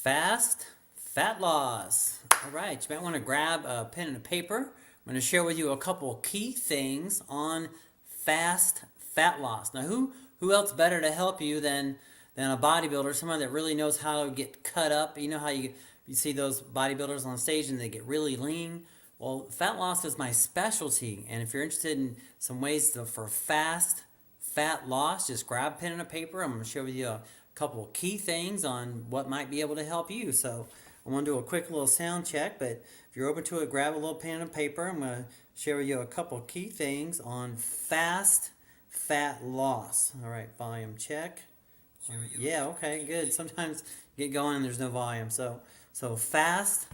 Fast fat loss. All right, you might want to grab a pen and a paper. I'm going to share with you a couple key things on fast fat loss. Now, who else better to help you than a bodybuilder, someone that really knows how to get cut up. You know how you see those bodybuilders on stage and they get really lean. Well, fat loss is my specialty, and if you're interested in some ways for fast fat loss, just grab a pen and a paper. I'm going to share with you a couple of key things on what might be able to help you. So I'm going to do a quick little sound check, but if you're open to it, grab a little pen and paper. I'm going to share with you a couple of key things on fast fat loss. All right, volume check. Yeah, okay, good. Sometimes you get going and there's no volume. So fast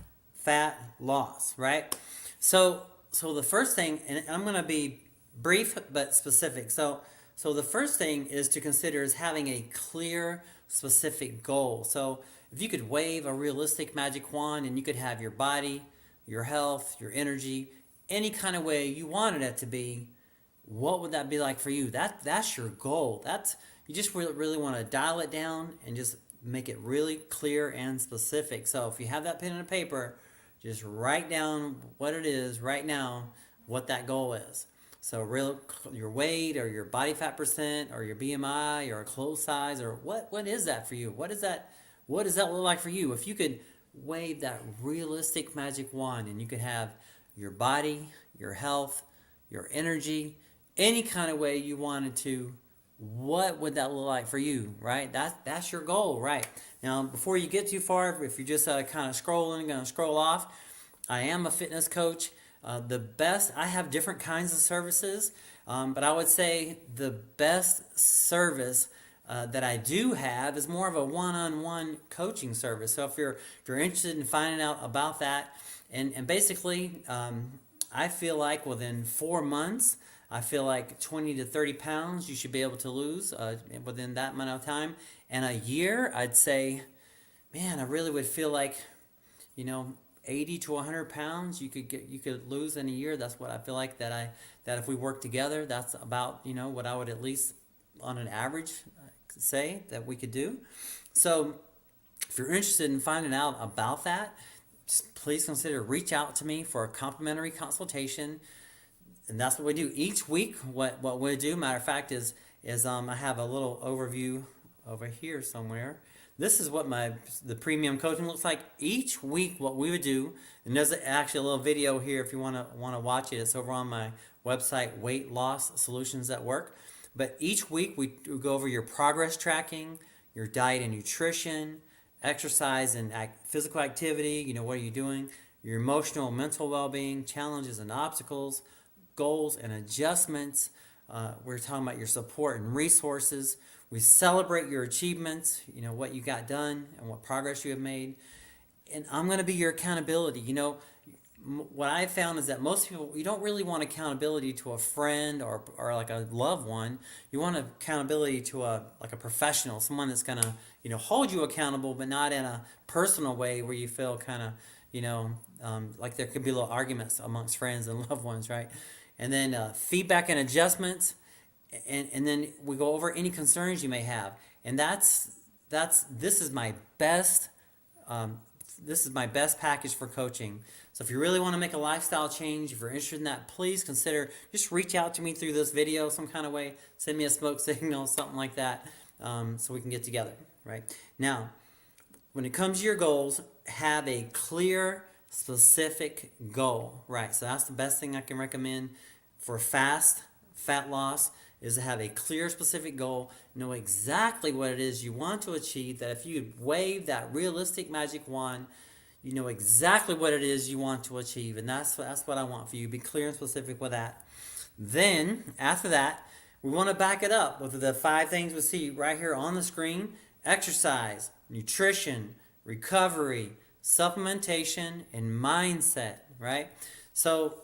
fat loss, right? So the first thing, and I'm going to be brief but specific. So the first thing is to consider is having a clear, specific goal. So if you could wave a realistic magic wand and you could have your body, your health, your energy, any kind of way you wanted it to be, what would that be like for you? That's your goal. You just really want to dial it down and just make it really clear and specific. So if you have that pen and a paper, just write down what it is right now, what that goal is. So your weight or your body fat percent or your BMI or clothes size, or what is that for you? What does that look like for you? If you could wave that realistic magic wand and you could have your body, your health, your energy, any kind of way you wanted to, what would that look like for you, right? That's your goal, right? Now, before you get too far, if you're just kind of scrolling, going to scroll off, I am a fitness coach. I have different kinds of services, but I would say the best service that I do have is more of a one-on-one coaching service. So if you're interested in finding out about that, and basically, I feel like within 4 months, I feel like 20 to 30 pounds you should be able to lose within that amount of time. And a year, I'd say, man, I really would feel like, 80 to 100 pounds you could lose in a year. That's what I feel like that if we work together, that's about what I would at least on an average say that we could do. So if you're interested in finding out about that, just please consider reach out to me for a complimentary consultation. And that's what we do each week. What we do, matter of fact, is I have a little overview over here somewhere. This is what the premium coaching looks like each week. What we would do, and there's actually a little video here if you want to watch it. It's over on my website, Weight Loss Solutions at Work. But each week we go over your progress tracking, your diet and nutrition, exercise and physical activity. What are you doing? Your emotional and mental well-being, challenges and obstacles, goals and adjustments. We're talking about your support and resources. We celebrate your achievements, what you got done and what progress you have made. And I'm going to be your accountability. What I found is that most people, you don't really want accountability to a friend or like a loved one. You want accountability to a professional, someone that's going to, hold you accountable, but not in a personal way where you feel kind of, like there could be little arguments amongst friends and loved ones, right? And then feedback and adjustments, and then we go over any concerns you may have. And this is my best package for coaching. So if you really want to make a lifestyle change, if you're interested in that, please consider just reach out to me through this video some kind of way. Send me a smoke signal, something like that, so we can get together. Right now, when it comes to your goals, have a clear, specific goal, right? So that's the best thing I can recommend for fast fat loss, is to have a clear, specific goal, know exactly what it is you want to achieve, that if you wave that realistic magic wand, you know exactly what it is you want to achieve, and that's what I want for you. Be clear and specific with that. Then, after that, we want to back it up with the 5 things we see right here on the screen: exercise, nutrition, recovery, supplementation, and mindset, right? So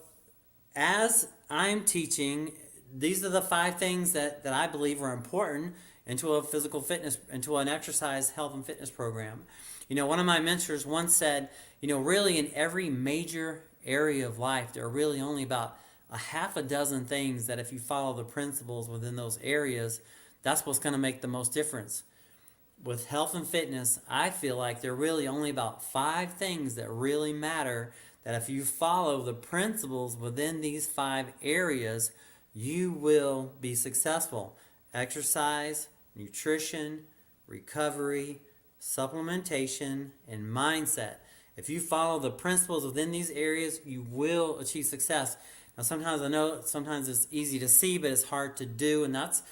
as I'm teaching, these are the 5 things that I believe are important into a physical fitness, into an exercise, health, and fitness program. One of my mentors once said, really in every major area of life, there are really only about a half a dozen things that if you follow the principles within those areas, that's what's going to make the most difference. with health and fitness, I feel like there are really only about 5 things that really matter. That if you follow the principles within these 5 areas, you will be successful. Exercise, nutrition, recovery, supplementation, and mindset. If you follow the principles within these areas, you will achieve success. Now, sometimes I know sometimes it's easy to see, but it's hard to do, and that's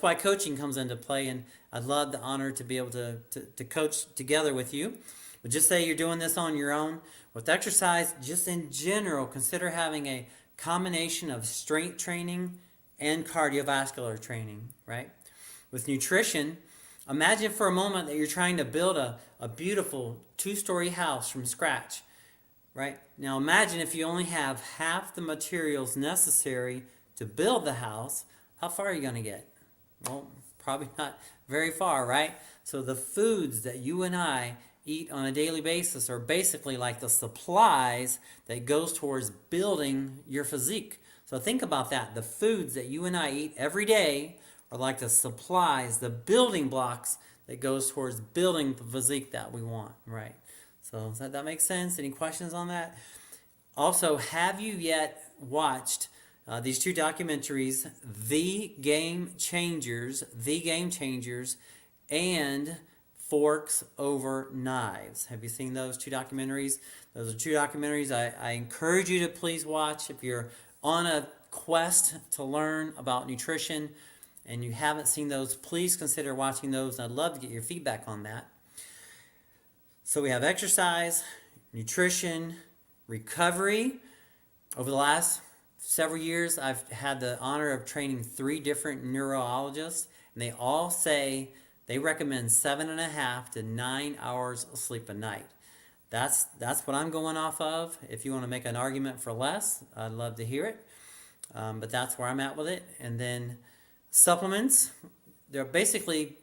why coaching comes into play. And I'd love the honor to be able to coach together with you. But just say you're doing this on your own. With exercise, just in general, consider having a combination of strength training and cardiovascular training, right? With nutrition, imagine for a moment that you're trying to build a beautiful 2-story house from scratch, right? Now imagine if you only have half the materials necessary to build the house, how far are you going to get? Well, probably not very far, right? So the foods that you and I eat on a daily basis are basically like the supplies that goes towards building your physique. So think about that. The foods that you and I eat every day are like the supplies, the building blocks that goes towards building the physique that we want, right? So does that make sense? Any questions on that? Also, have you yet watched these 2 documentaries, The Game Changers, and Forks Over Knives? Have you seen those 2 documentaries? Those are 2 documentaries I encourage you to please watch if you're on a quest to learn about nutrition and you haven't seen those. Please consider watching those. I'd love to get your feedback on that. So we have exercise, nutrition, recovery. Over the last several years, I've had the honor of training 3 different neurologists, and they all say they recommend 7.5 to 9 hours of sleep a night. That's what I'm going off of. If you want to make an argument for less, I'd love to hear it. But that's where I'm at with it. And then supplements, they're basically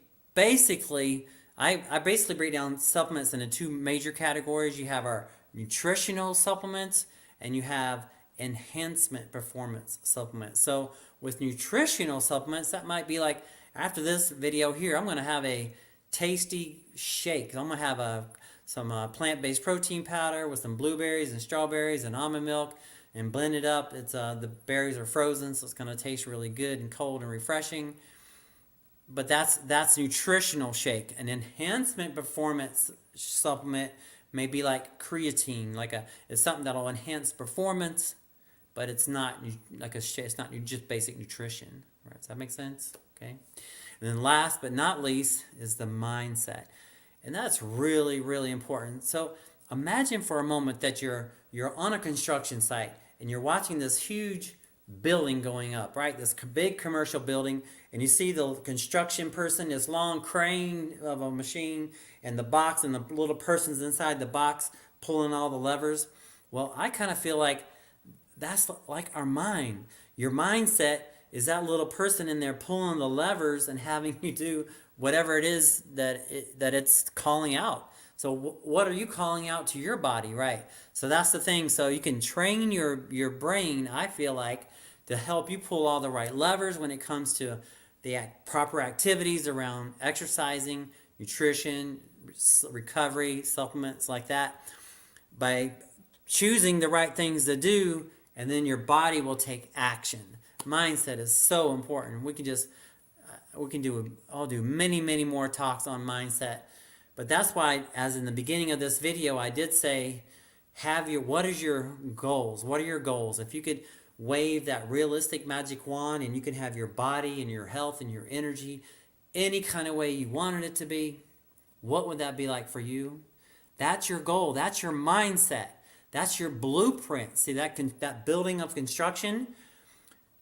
I basically break down supplements into 2 major categories. You have our nutritional supplements and you have enhancement performance supplements. So with nutritional supplements, that might be like, after this video here, I'm going to have a tasty shake. I'm going to have some plant-based protein powder with some blueberries and strawberries and almond milk and blend it up. It's the berries are frozen, so it's going to taste really good and cold and refreshing. But that's nutritional shake. An enhancement performance supplement may be like creatine, it's something that'll enhance performance, but it's not like it's not just basic nutrition. Right? Does that make sense? Okay. And then last but not least is the mindset. And that's really, really important. So imagine for a moment that you're on a construction site and you're watching this huge building going up, right? This big commercial building, and you see the construction person, this long crane of a machine, and the box, and the little person's inside the box pulling all the levers. Well, I kind of feel like that's like our mind. Your mindset is that little person in there pulling the levers and having you do whatever it is that it's calling out. So what are you calling out to your body, right? So that's the thing. So you can train your brain, I feel like, to help you pull all the right levers when it comes to the proper activities around exercising, nutrition, recovery, supplements like that. By choosing the right things to do, and then your body will take action. Mindset is so important. We can do many more talks on mindset. But that's why, as in the beginning of this video, I did say, what is your goals? What are your goals? If you could wave that realistic magic wand and you can have your body and your health and your energy any kind of way you wanted it to be, what would that be like for you? That's your goal. That's your mindset. That's your blueprint. See, that building of construction,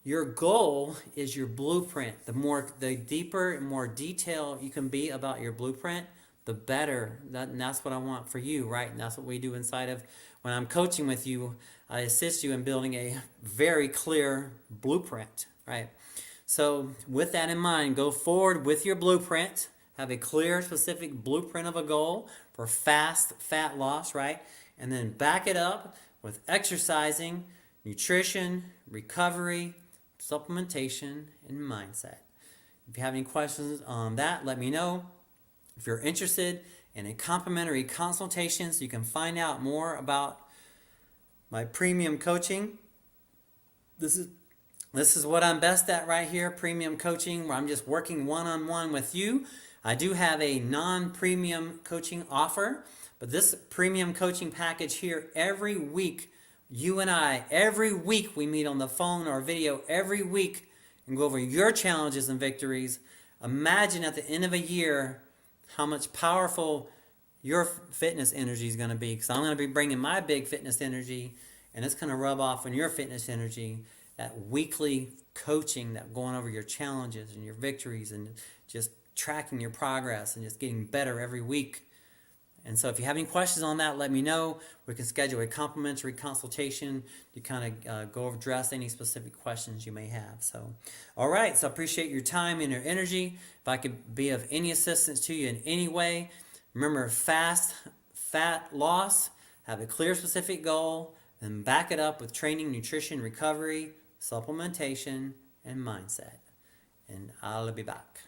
your goal is your blueprint. The deeper and more detailed you can be about your blueprint, the better. And that's what I want for you, right? And that's what we do inside of, when I'm coaching with you, I assist you in building a very clear blueprint, right? So with that in mind, go forward with your blueprint. Have a clear, specific blueprint of a goal for fast fat loss, right? And then back it up with exercising, nutrition, recovery, supplementation, and mindset. If you have any questions on that, let me know. If you're interested in a complimentary consultation so you can find out more about my premium coaching, this is what I'm best at right here, premium coaching, where I'm just working one-on-one with you. I do have a non-premium coaching offer, but this premium coaching package here, every week, you and I, every week we meet on the phone or video every week and go over your challenges and victories. Imagine at the end of a year how much powerful your fitness energy is going to be, because I'm going to be bringing my big fitness energy, and it's going to rub off on your fitness energy. That weekly coaching, that going over your challenges and your victories and just tracking your progress and just getting better every week. And so if you have any questions on that, let me know. We can schedule a complimentary consultation to kind of go over, address any specific questions you may have. So, all right, so I appreciate your time and your energy. If I could be of any assistance to you in any way, remember, fast fat loss, have a clear specific goal, and back it up with training, nutrition, recovery, supplementation, and mindset. And I'll be back.